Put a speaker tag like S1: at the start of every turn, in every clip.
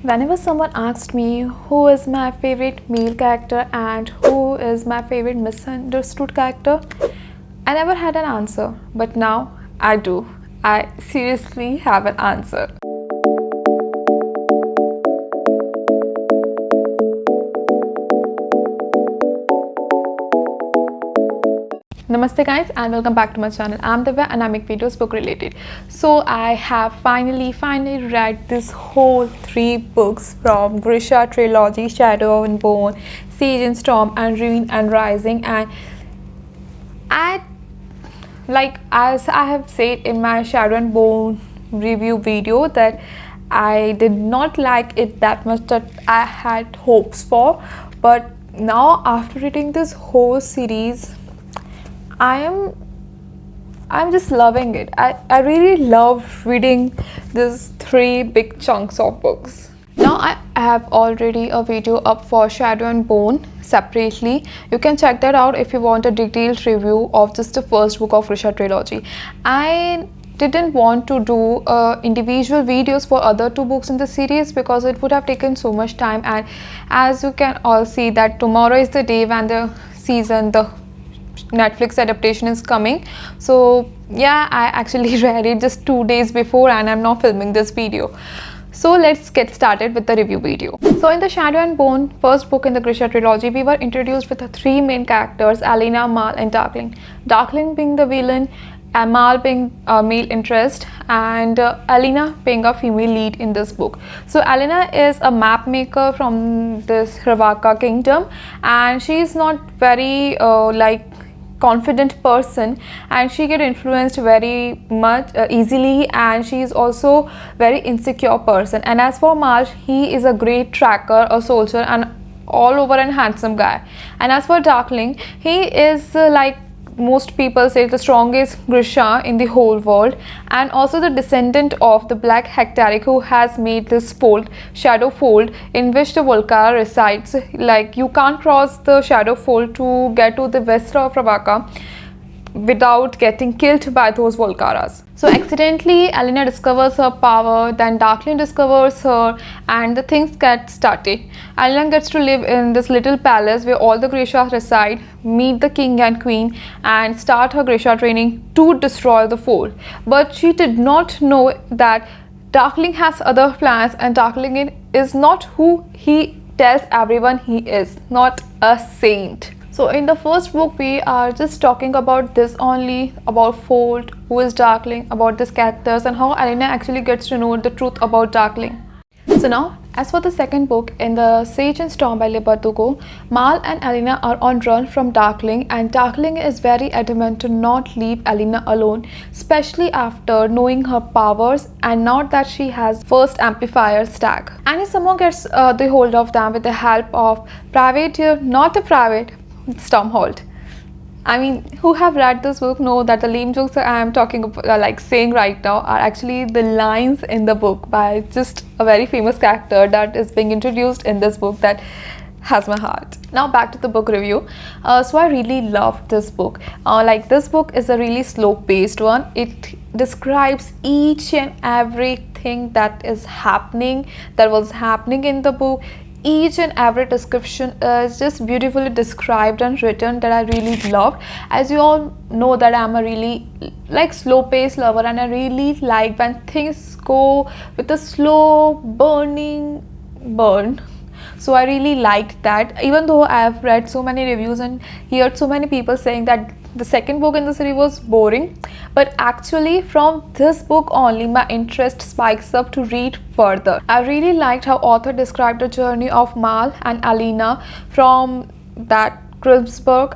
S1: Whenever someone asked me who is my favorite male character and who is my favorite misunderstood character, I never had an answer, but now I do. I seriously have an answer. Namaste guys and welcome back to my channel. I'm Divya and I make videos book related. So I have finally read this whole 3 books from Grisha trilogy, Shadow and Bone, Siege and Storm and Ruin and Rising, and I as I have said in my Shadow and Bone review video that I did not like it that much that I had hopes for, but now after reading this whole series I'm just loving it. I really love reading these 3 big chunks of books. Now I have already a video up for Shadow and Bone separately. You can check that out if you want a detailed review of just the first book of Grisha trilogy. I didn't want to do individual videos for other 2 books in the series because it would have taken so much time, and as you can all see that tomorrow is the day when the Netflix adaptation is coming. So yeah, I actually read it just 2 days before and I'm now filming this video. So let's get started with the review video. So in the Shadow and Bone first book in the Grisha trilogy, we were introduced with the 3 main characters, Alina, Mal and Darkling. Darkling being the villain, Mal being a male interest, and Alina being a female lead in this book. So Alina is a map maker from this Hrvaka kingdom, and she is not very confident person, and she get influenced very much easily, and she is also very insecure person. And as for Mal, he is a great tracker, a soldier, and all over and handsome guy. And as for Darkling, he is like most people say the strongest Grisha in the whole world, and also the descendant of the Black Hectaric who has made this fold, Shadow Fold, in which the Volcara resides. Like, you can't cross the Shadow Fold to get to the west of Hrvaka without getting killed by those Volcaras. So accidentally Alina discovers her power, then Darkling discovers her, and the things get started. Alina gets to live in this little palace where all the Grishas reside, meet the king and queen, and start her Grisha training to destroy the fold. But she did not know that Darkling has other plans, and Darkling is not who he tells everyone he is, not a saint. So in the first book we are just talking about this only, about Fold, who is Darkling, about these characters, and how Alina actually gets to know the truth about Darkling. So now, as for the second book, in the Sage and Storm by Leigh Bardugo, Mal and Alina are on run from Darkling, and Darkling is very adamant to not leave Alina alone, especially after knowing her powers and not that she has first amplifier stack. And if someone gets the hold of them with the help of Private, not a private, Stormhold. I mean, who have read this book know that the lame jokes that I am talking about, saying right now, are actually the lines in the book by just a very famous character that is being introduced in this book that has my heart. Now back to the book review. So I really loved this book. This book is a really slow paced one. It describes each and everything that was happening in the book. Each and every description is just beautifully described and written that I really loved. As you all know that I'm a really slow paced lover, and I really like when things go with a slow burn. So I really liked that, even though I have read so many reviews and heard so many people saying that the second book in the series was boring, but actually from this book only my interest spikes up to read further. I really liked how author described the journey of Mal and Alina from that Kreuzberg,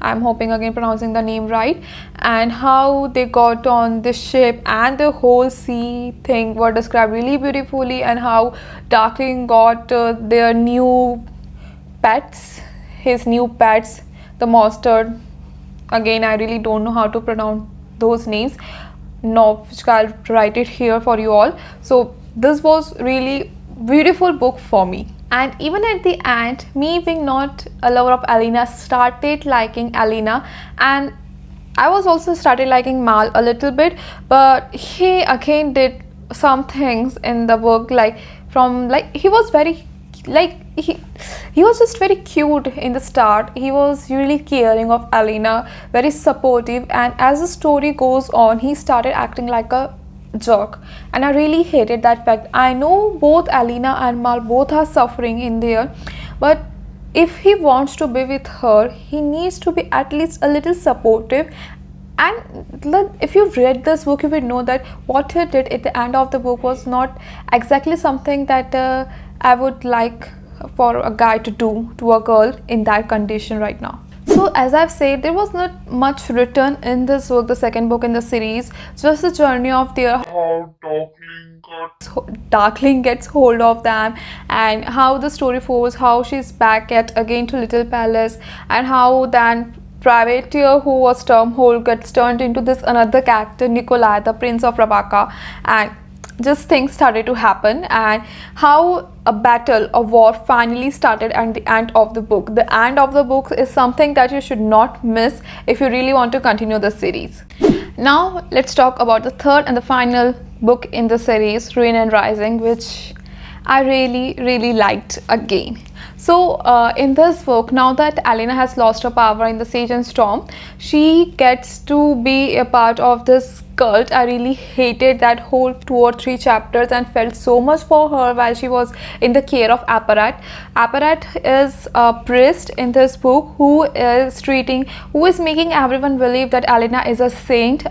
S1: I'm hoping again pronouncing the name right, and how they got on the ship, and the whole sea thing were described really beautifully, and how Darkling got their new pets, the monster. Again, I really don't know how to pronounce those names. No, I'll write it here for you all. So this was really beautiful book for me. And even at the end, me being not a lover of Alina, started liking Alina, and I was also started liking Mal a little bit, but he again did some things in the book, like from like he was very like he was just very cute in the start. He was really caring of Alina, very supportive, and as the story goes on he started acting like a jerk, and I really hated that fact. I know both Alina and Mal both are suffering in there, but if he wants to be with her he needs to be at least a little supportive. And if you've read this book you will know that what he did at the end of the book was not exactly something that I would like for a guy to do to a girl in that condition right now. So as I've said, there was not much written in this book, the second book in the series, just the journey of their how Darkling gets hold of them, and how the story follows how she's back at again to Little Palace, and how then privateer who was Stormhold gets turned into this another character Nikolai, the Prince of Ravaka, and just things started to happen, and how a battle, a war finally started at the end of the book. The end of the book is something that you should not miss if you really want to continue the series. Now let's talk about the third and the final book in the series, Ruin and Rising, which I really liked again. So in this book, now that Alina has lost her power in the Sage and Storm, she gets to be a part of this cult. I really hated that whole 2 or 3 chapters and felt so much for her while she was in the care of Apparat. Apparat is a priest in this book who is making everyone believe that Alina is a saint,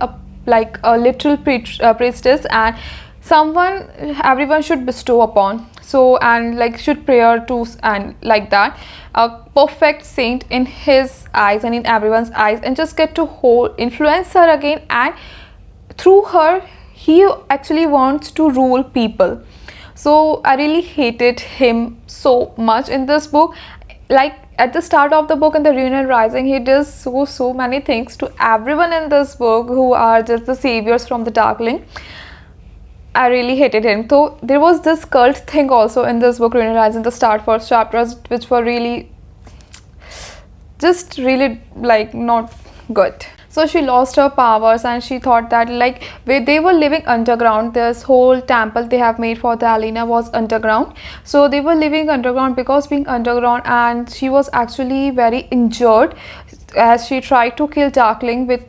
S1: like a literal priestess, and someone everyone should bestow upon, so and like should prayer to, and like that, a perfect saint in his eyes and in everyone's eyes, and just get to hold influence her again, and through her he actually wants to rule people. So I really hated him so much in this book. Like at the start of the book in the Ruin and Rising, he does so many things to everyone in this book who are just the saviors from the Darkling. I really hated him. So there was this cult thing also in this book, Ruin and Rising, the start first chapters, which were really like not good. So she lost her powers, and she thought that like they were living underground. This whole temple they have made for the Alina was underground. So they were living underground because being underground, and she was actually very injured as she tried to kill Darkling with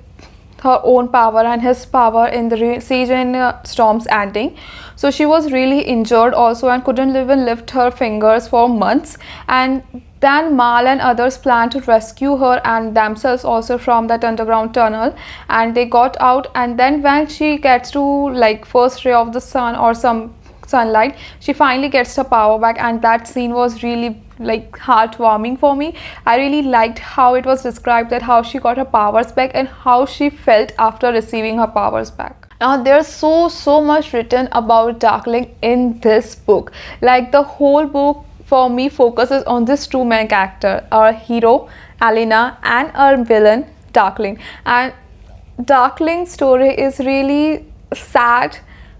S1: her own power and his power in the Sage and Storm's ending. So she was really injured also and couldn't even lift her fingers for months. And then Mal and others planned to rescue her and themselves also from that underground tunnel, and they got out. And then when she gets to like first ray of the sun or some sunlight, she finally gets her power back, and that scene was really like heartwarming for me. I really liked how it was described, that how she got her powers back and how she felt after receiving her powers back. Now there's so much written about Darkling in this book. Like the whole book for me focuses on this 2 main character, our hero Alina and our villain Darkling. And Darkling's story is really sad,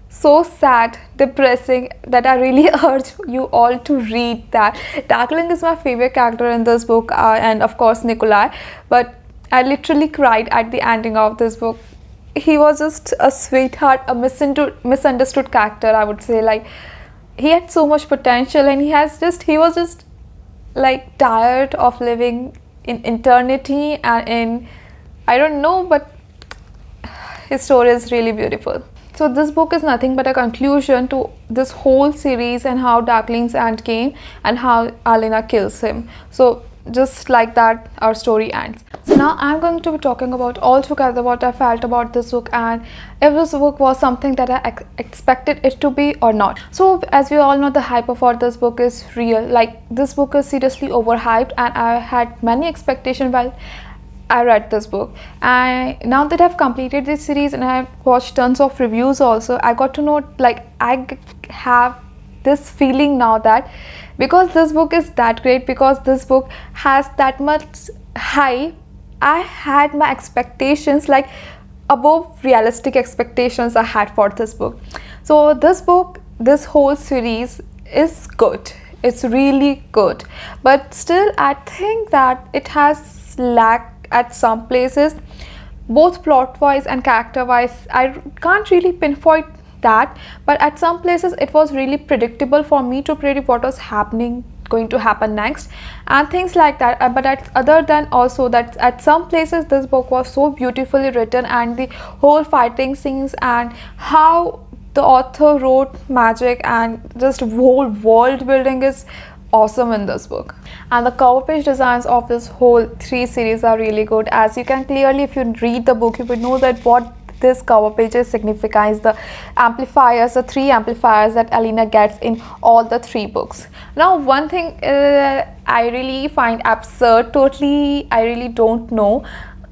S1: so sad, depressing, that I really urge you all to read that. Darkling is my favorite character in this book, and of course Nikolai, but I literally cried at the ending of this book. He was just a sweetheart, a misunderstood character, I would say. Like he had so much potential, and he was just like tired of living in eternity and in, I don't know, but his story is really beautiful. So this book is nothing but a conclusion to this whole series, and how Darkling's end came and how Alina kills him. So just like that our story ends. So now I'm going to be talking about altogether what I felt about this book, and if this book was something that I expected it to be or not. So as we all know, the hype for this book is real. Like this book is seriously overhyped, and I had many expectations while I read this book. Now that I've completed this series and I've watched tons of reviews also, I got to know, like I have this feeling now that because this book is that great, because this book has that much hype, I had my expectations like above realistic expectations I had for this book. So this book, this whole series is good. It's really good, but still I think that it has lacked at some places, both plot wise and character wise. I can't really pinpoint that, but at some places it was really predictable for me to predict what was going to happen next and things like that. But other than also that, at some places this book was so beautifully written, and the whole fighting scenes and how the author wrote magic and just whole world building is awesome in this book. And the cover page designs of this whole 3 series are really good. As you can clearly, if you read the book, you would know that what this cover pages signifies the amplifiers, the 3 amplifiers that Alina gets in all the 3 books. Now one thing I really find absurd, totally I really don't know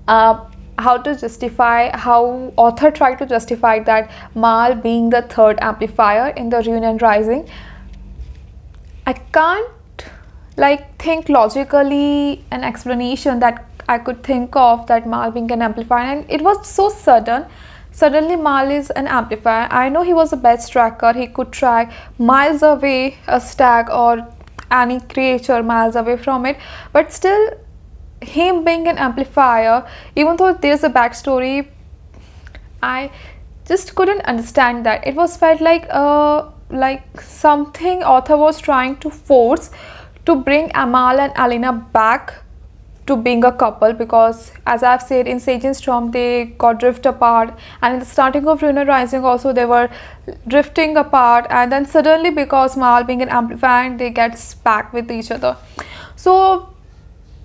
S1: how to justify, how author tried to justify that Mal being the 3rd amplifier in the Reunion Rising. I can't think logically an explanation that I could think of that Mal being an amplifier, and it was so sudden. Suddenly Mal is an amplifier. I know he was the best tracker. He could track miles away a stag or any creature miles away from it, but still him being an amplifier, even though there's a backstory, I just couldn't understand that. It was felt like something author was trying to force to bring Amal and Alina back to being a couple, because as I've said, in Sage and Storm they got drift apart, and in the starting of Reunion Rising also they were drifting apart, and then suddenly because Mal being an amplifier they get back with each other. So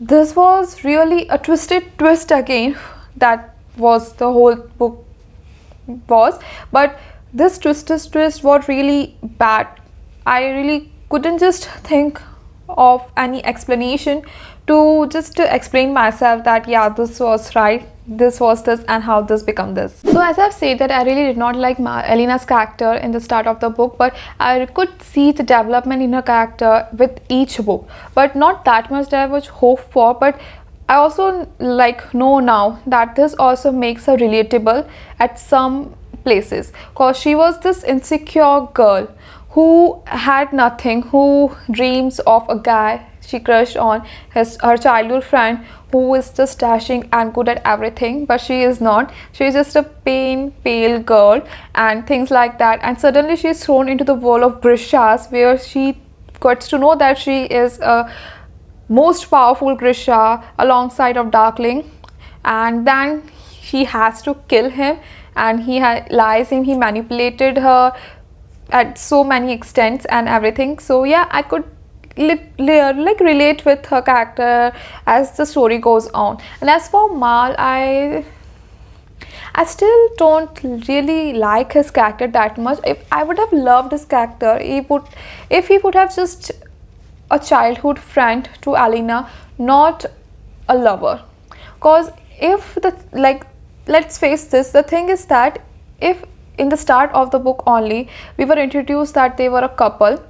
S1: this was really a twisted twist again. That was the whole book was, but this twist was really bad. I really couldn't just think of any explanation to just to explain myself that yeah, this was right, this was this, and how this become this. So as I've said that I really did not like Alina's character in the start of the book, but I could see the development in her character with each book, but not that much that I was hoped for. But I also know now that this also makes her relatable at some places, because she was this insecure girl who had nothing, who dreams of a guy she crushed on, her childhood friend who is just dashing and good at everything, but she is not. She is just a pale girl and things like that, and suddenly she is thrown into the world of Grishas, where she gets to know that she is a most powerful Grisha alongside of Darkling, and then she has to kill him, and he lies him, he manipulated her at so many extents and everything. So yeah, I could relate with her character as the story goes on. And as for Mal, I still don't really like his character that much. If I would have loved his character, if he would have just a childhood friend to Alina, not a lover. Because if let's face this, the thing is that if in the start of the book only we were introduced that they were a couple,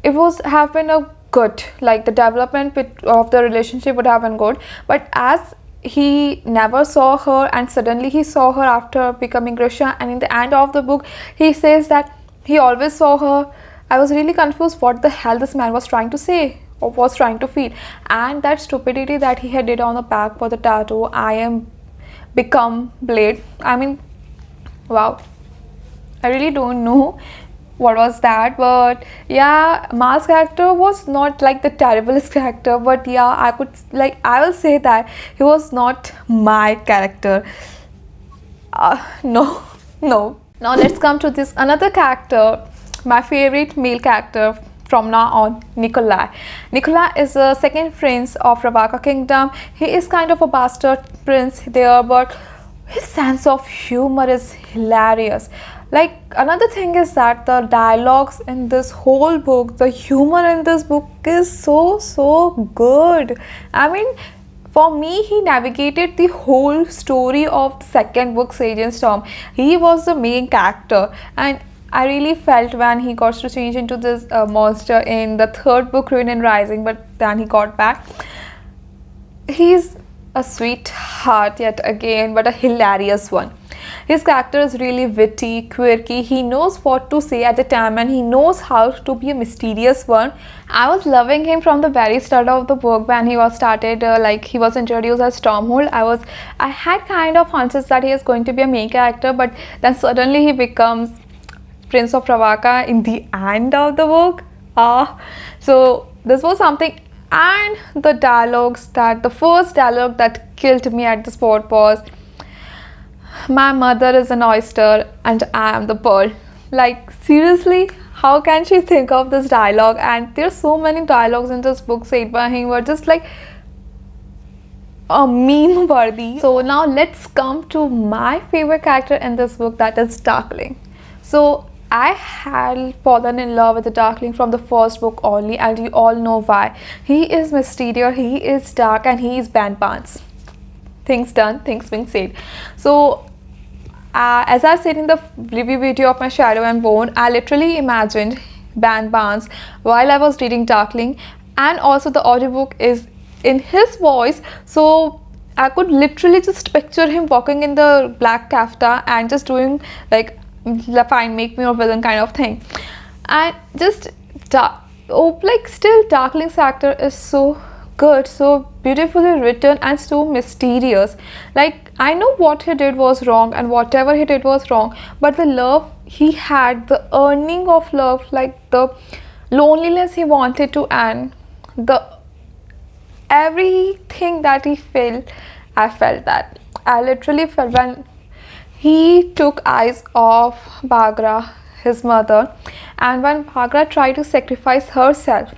S1: it was have been a good, the development of the relationship would have been good. But as he never saw her and suddenly he saw her after becoming Grisha, and in the end of the book he says that he always saw her, I was really confused what the hell this man was trying to say or was trying to feel. And that stupidity that he had did on the back for the tattoo, I am become Blade, I mean, wow, I really don't know what was that. But yeah, Mal's character was not like the terriblest character, but yeah, I will say that he was not my character. No. Now let's come to this another character, my favorite male character from now on, Nikolai. Nikolai is the second prince of Ravaka Kingdom. He is kind of a bastard prince there, but his sense of humor is hilarious. Another thing is that the dialogues in this whole book, the humor in this book is so good. I mean, for me, he navigated the whole story of the second book, Sage and Storm. He was the main character, and I really felt when he got to change into this monster in the third book, Reunion Rising, but then he got back. He's a sweetheart yet again, but a hilarious one. His character is really witty, quirky. He knows what to say at the time, and he knows how to be a mysterious one. I was loving him from the very start of the book when he was started, he was introduced as Stormhold. I had kind of hunches that he is going to be a main character, but then suddenly he becomes Prince of Ravaka in the end of the book. So this was something. And the dialogues, that the first dialogue that killed me at the spot was, my mother is an oyster and I am the pearl. Like, seriously, how can she think of this dialogue? And there's so many dialogues in this book said by him were just like a meme worthy. So now let's come to my favorite character in this book, that is Darkling. So I had fallen in love with the Darkling from the first book only, and you all know why. He is mysterious, he is dark, and he is Ban Barnes. Things done, things being said. So as I said in the review video of my Shadow and Bone, I literally imagined Ban Barnes while I was reading Darkling, and also the audiobook is in his voice, so I could literally just picture him walking in the black kafta and just doing like, fine, make me a villain kind of thing. And just still Darkling's actor is so good, so beautifully written and so mysterious. Like, I know what he did was wrong and whatever he did was wrong, but the love he had, the earning of love, like the loneliness he wanted to end, the everything that he felt, I felt that. I literally felt when he took eyes off Bhagra, his mother, and when Bhagra tried to sacrifice herself,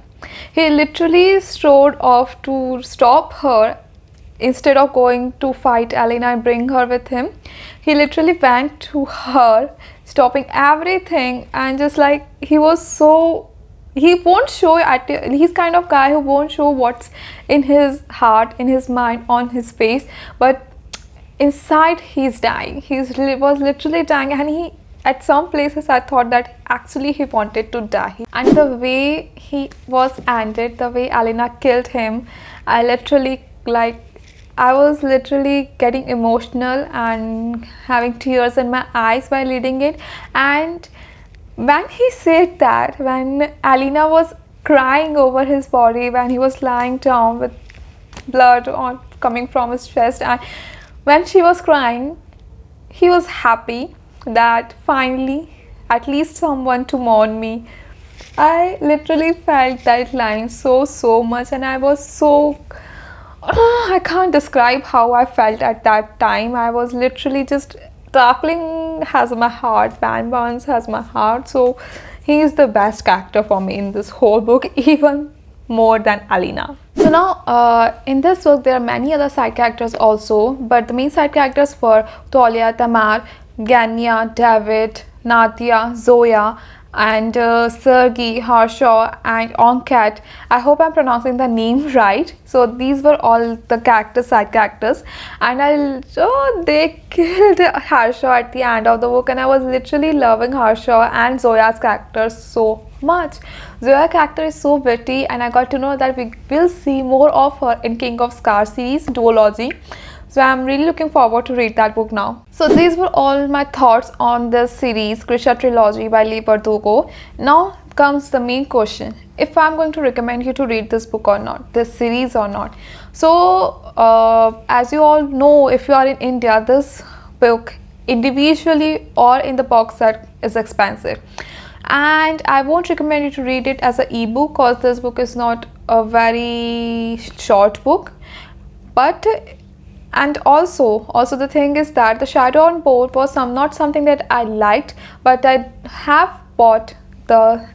S1: he literally strode off to stop her. Instead of going to fight Alina and bring her with him, he literally went to her, stopping everything, and just like, he was so, he won't show he's kind of guy who won't show what's in his heart, in his mind, on his face, but inside he's dying. He was literally dying, and he, at some places I thought that actually he wanted to die. And the way he was ended, the way Alina killed him, I was literally getting emotional and having tears in my eyes while reading it. And when he said that, when Alina was crying over his body, when he was lying down with blood coming from his chest, and when she was crying, he was happy that finally at least someone to mourn me. I literally felt that line so much, and I was so I can't describe how I felt at that time. I was literally just, Darkling has my heart, Ban Barnes has my heart, so he is the best character for me in this whole book, even more than Alina. So now in this book there are many other side characters also, but the main side characters were Tolia, Tamar, Ganya, David, Nadia, Zoya, and Sergei, Harshaw, and Onkat. I hope I'm pronouncing the name right. So these were all the side characters, and they killed Harshaw at the end of the book, and I was literally loving Harshaw and Zoya's characters so much. Zoya's character is so witty, and I got to know that we will see more of her in King of Scars series duology. So I'm really looking forward to read that book now. So these were all my thoughts on this series, Grisha Trilogy by Leigh Bardugo. Now comes the main question: if I'm going to recommend you to read this book or not, this series or not. So as you all know, if you are in India, this book individually or in the box set is expensive, and I won't recommend you to read it as an ebook, because this book is not a very short book. But and also the thing is that the Shadow and Bone was not something that I liked, but I have bought the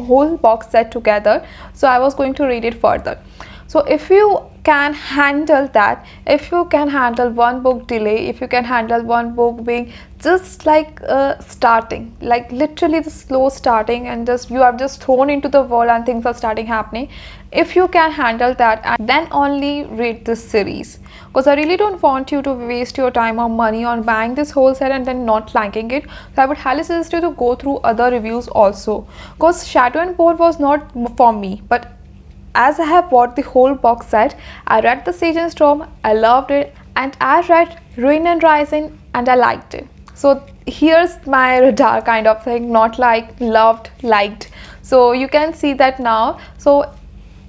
S1: whole box set together, so I was going to read it further. So if you can handle that, if you can handle one book delay, if you can handle one book being just like starting, like literally the slow starting, and just you are just thrown into the world and things are starting happening, if you can handle that, and then only read this series, because I really don't want you to waste your time or money on buying this whole set and then not liking it. So I would highly suggest you to go through other reviews also, because Shadow and Bone was not for me, but as I have bought the whole box set, I read The Sage and Storm, I loved it, and I read Ruin and Rising and I liked it. So here's my radar kind of thing, not like loved, liked. So you can see that now. So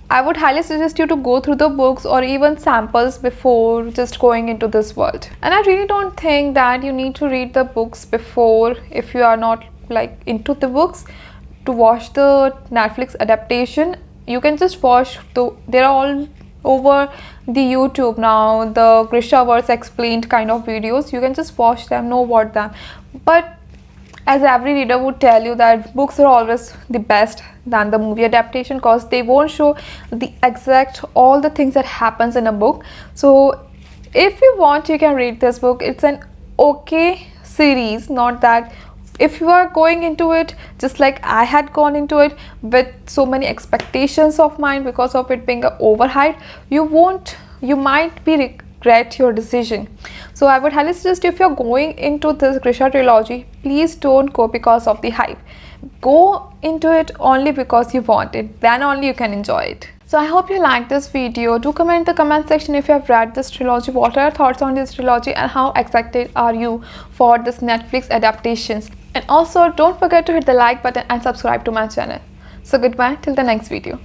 S1: I would highly suggest you to go through the books or even samples before just going into this world. And I really don't think that you need to read the books before if you are not like into the books to watch the Netflix adaptation, you can just watch they're all over the YouTube now, the Grishaverse explained kind of videos. You can just watch them, know about them. But as every reader would tell you that books are always the best than the movie adaptation, because they won't show the exact all the things that happens in a book. So if you want, you can read this book. It's an okay series, not that if you are going into it just like I had gone into it with so many expectations of mine because of it being overhyped, you might be regret your decision. So I would highly suggest, if you're going into this Grisha trilogy, please don't go because of the hype. Go into it only because you want it, then only you can enjoy it. So I hope you liked this video. Do comment in the comment section if you have read this trilogy, what are your thoughts on this trilogy, and how excited are you for this Netflix adaptations. And also don't forget to hit the like button and subscribe to my channel. So goodbye till the next video.